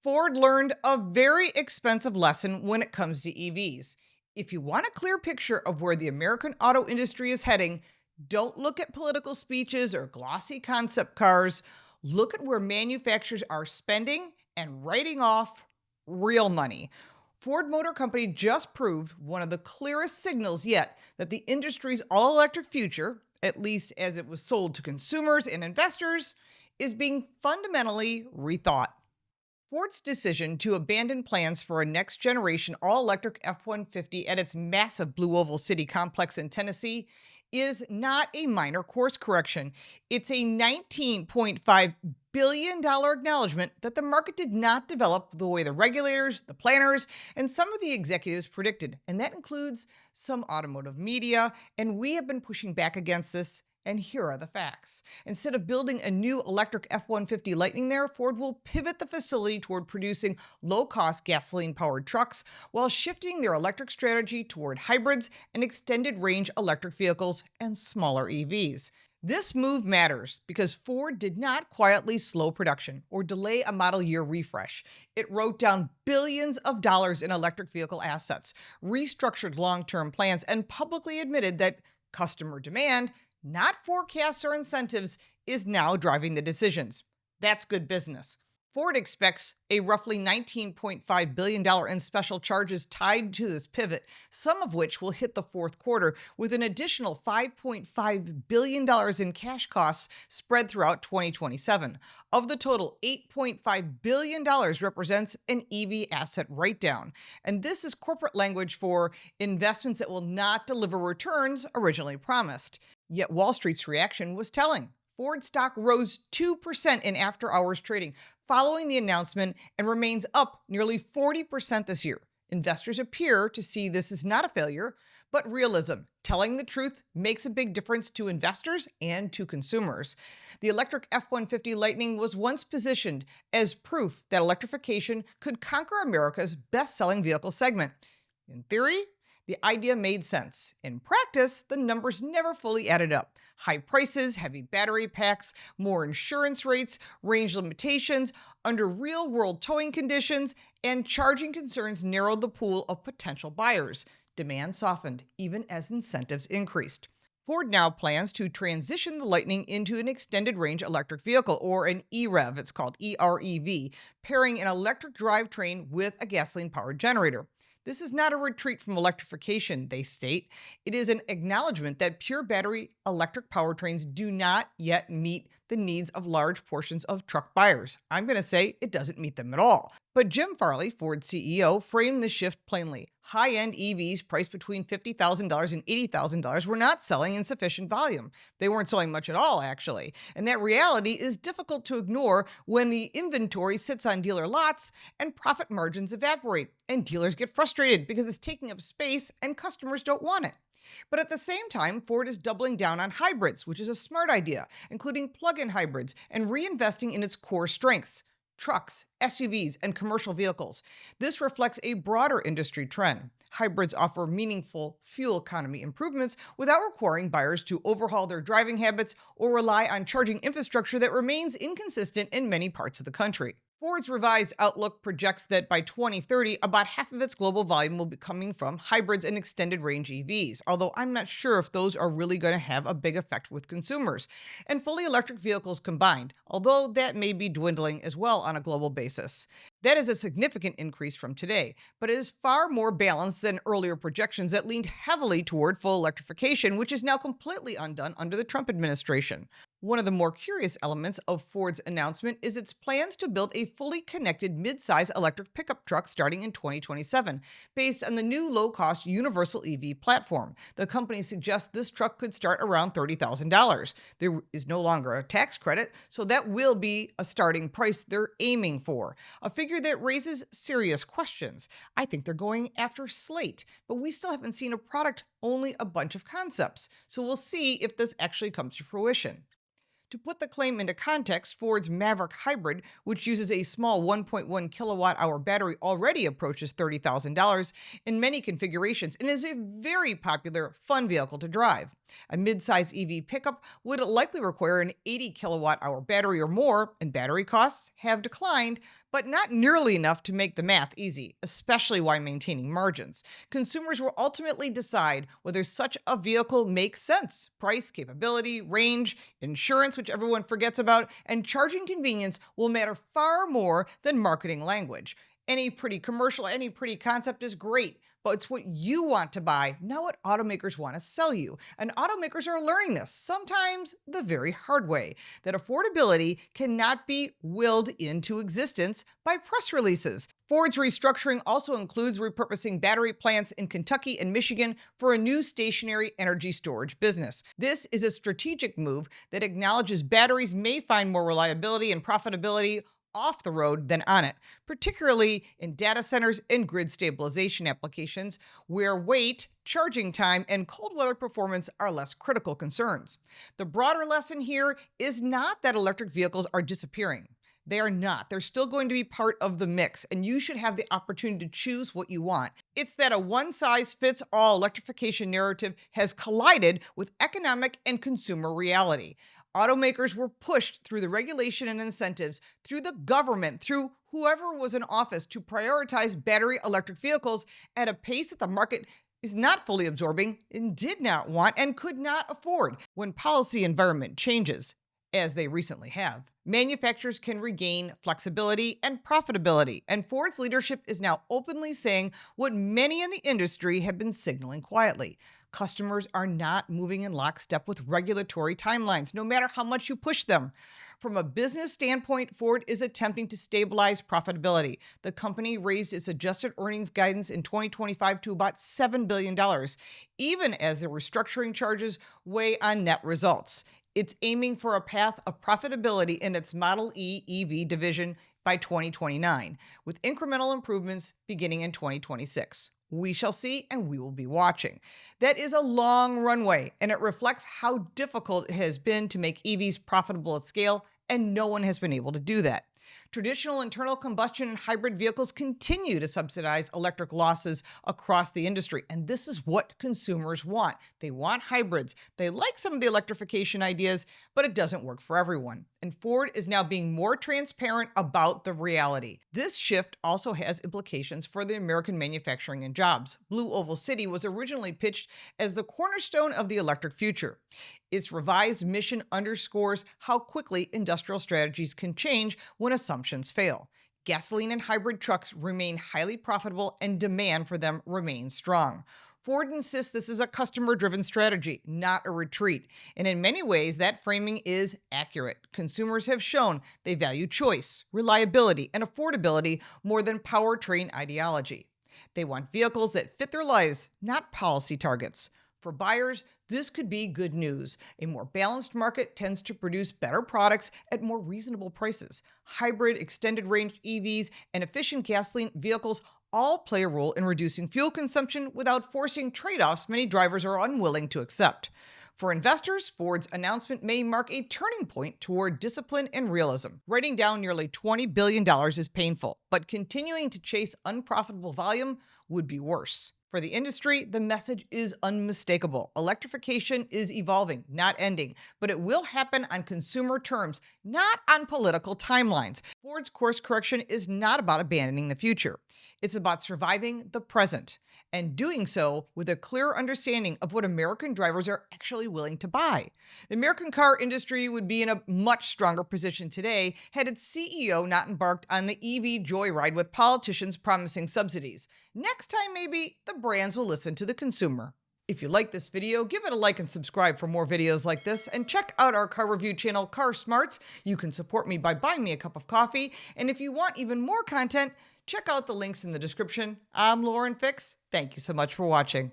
Ford learned a very expensive lesson when it comes to EVs. If you want a clear picture of where the American auto industry is heading, don't look at political speeches or glossy concept cars. Look at where manufacturers are spending and writing off real money. Ford Motor Company just proved one of the clearest signals yet that the industry's all electric future, at least as it was sold to consumers and investors, is being fundamentally rethought. Ford's decision to abandon plans for a next generation all electric F 150 at its massive Blue Oval City complex in Tennessee is not a minor course correction. It's a $19.5 billion acknowledgement that the market did not develop the way the regulators, the planners, and some of the executives predicted. And that includes some automotive media. And we have been pushing back against this. And here are the facts. Instead of building a new electric F 150 Lightning there, Ford will pivot the facility toward producing low cost gasoline powered trucks while shifting their electric strategy toward hybrids and extended range electric vehicles and smaller EVs. This move matters because Ford did not quietly slow production or delay a model year refresh. It wrote down billions of dollars in electric vehicle assets, restructured long term plans, and publicly admitted that customer demand, not forecasts or incentives, is now driving the decisions. That's good business. Ford expects a roughly $19.5 billion in special charges tied to this pivot, some of which will hit the fourth quarter, with an additional $5.5 billion in cash costs spread throughout 2027. Of the total, $8.5 billion represents an EV asset write-down. And this is corporate language for investments that will not deliver returns originally promised. Yet Wall Street's reaction was telling. Ford stock rose 2% in after hours trading following the announcement and remains up nearly 40% this year. Investors appear to see this as not a failure, but realism. Telling the truth makes a big difference to investors and to consumers. The electric F 150 Lightning was once positioned as proof that electrification could conquer America's best selling vehicle segment. In theory, the idea made sense. In practice, the numbers never fully added up. High prices, heavy battery packs, more insurance rates, range limitations, under real-world towing conditions, and charging concerns narrowed the pool of potential buyers. Demand softened, even as incentives increased. Ford now plans to transition the Lightning into an extended range electric vehicle, or an EREV, it's called EREV, pairing an electric drivetrain with a gasoline-powered generator. This is not a retreat from electrification, they state. It is an acknowledgement that pure battery electric powertrains do not yet meet the needs of large portions of truck buyers. I'm going to say it doesn't meet them at all. But Jim Farley, Ford's CEO, framed the shift plainly. High-end EVs priced between $50,000 and $80,000 were not selling in sufficient volume. They weren't selling much at all, actually. And that reality is difficult to ignore when the inventory sits on dealer lots and profit margins evaporate, and dealers get frustrated because it's taking up space and customers don't want it. But at the same time, Ford is doubling down on hybrids, which is a smart idea, including plug-in hybrids, and reinvesting in its core strengths: trucks, SUVs, and commercial vehicles. This reflects a broader industry trend. Hybrids offer meaningful fuel economy improvements without requiring buyers to overhaul their driving habits or rely on charging infrastructure that remains inconsistent in many parts of the country. Ford's revised outlook projects that by 2030, about half of its global volume will be coming from hybrids and extended range EVs, although I'm not sure if those are really going to have a big effect with consumers. And fully electric vehicles combined, although that may be dwindling as well on a global basis. That is a significant increase from today, but it is far more balanced than earlier projections that leaned heavily toward full electrification, which is now completely undone under the Trump administration. One of the more curious elements of Ford's announcement is its plans to build a fully connected mid-size electric pickup truck starting in 2027, based on the new low-cost universal EV platform. The company suggests this truck could start around $30,000. There is no longer a tax credit, so that will be a starting price they're aiming for, a figure that raises serious questions. I think they're going after Slate, but we still haven't seen a product, only a bunch of concepts. So we'll see if this actually comes to fruition. To put the claim into context, Ford's Maverick Hybrid, which uses a small 1.1 kilowatt-hour battery, already approaches $30,000 in many configurations and is a very popular, fun vehicle to drive. A mid-size EV pickup would likely require an 80 kilowatt-hour battery or more, and battery costs have declined, but not nearly enough to make the math easy, especially while maintaining margins. Consumers will ultimately decide whether such a vehicle makes sense. Price, capability, range, insurance, which everyone forgets about, and charging convenience will matter far more than marketing language. Any pretty commercial, any pretty concept is great, but it's what you want to buy, not what automakers want to sell you. And automakers are learning this, sometimes the very hard way, that affordability cannot be willed into existence by press releases. Ford's restructuring also includes repurposing battery plants in Kentucky and Michigan for a new stationary energy storage business. This is a strategic move that acknowledges batteries may find more reliability and profitability off the road than on it, particularly in data centers and grid stabilization applications where weight, charging time, and cold weather performance are less critical concerns. The broader lesson here is not that electric vehicles are disappearing. They are not. They're still going to be part of the mix, and you should have the opportunity to choose what you want. It's that a one-size-fits-all electrification narrative has collided with economic and consumer reality. Automakers were pushed through the regulation and incentives, through the government, through whoever was in office to prioritize battery electric vehicles at a pace that the market is not fully absorbing and did not want and could not afford. When policy environment changes, as they recently have, manufacturers can regain flexibility and profitability, and Ford's leadership is now openly saying what many in the industry have been signaling quietly. Customers are not moving in lockstep with regulatory timelines, no matter how much you push them. From a business standpoint, Ford is attempting to stabilize profitability. The company raised its adjusted earnings guidance in 2025 to about $7 billion, even as the restructuring charges weigh on net results. It's aiming for a path of profitability in its Model E EV division by 2029, with incremental improvements beginning in 2026. We shall see, and we will be watching. That is a long runway, and it reflects how difficult it has been to make EVs profitable at scale, and no one has been able to do that. Traditional internal combustion and hybrid vehicles continue to subsidize electric losses across the industry, and this is what consumers want. They want hybrids. They like some of the electrification ideas, but it doesn't work for everyone. And Ford is now being more transparent about the reality. This shift also has implications for the American manufacturing and jobs. Blue Oval City was originally pitched as the cornerstone of the electric future. Its revised mission underscores how quickly industrial strategies can change when assumptions fail. Gasoline and hybrid trucks remain highly profitable and demand for them remains strong. Ford insists this is a customer-driven strategy, not a retreat. And in many ways, that framing is accurate. Consumers have shown they value choice, reliability, and affordability more than powertrain ideology. They want vehicles that fit their lives, not policy targets. For buyers, this could be good news. A more balanced market tends to produce better products at more reasonable prices. Hybrid, extended range EVs, and efficient gasoline vehicles all play a role in reducing fuel consumption without forcing trade-offs many drivers are unwilling to accept. For investors, Ford's announcement may mark a turning point toward discipline and realism. Writing down nearly $20 billion is painful, but continuing to chase unprofitable volume would be worse. For the industry, the message is unmistakable. Electrification is evolving, not ending, but it will happen on consumer terms, not on political timelines. Ford's course correction is not about abandoning the future. It's about surviving the present and doing so with a clear understanding of what American drivers are actually willing to buy. The American car industry would be in a much stronger position today had its CEO not embarked on the EV joyride with politicians promising subsidies. Next time, maybe the brands will listen to the consumer. If you like this video, give it a like and subscribe for more videos like this, and check out our car review channel, Car Smarts. You can support me by buying me a cup of coffee, and if you want even more content, check out the links in the description. I'm Lauren Fix. Thank you so much for watching.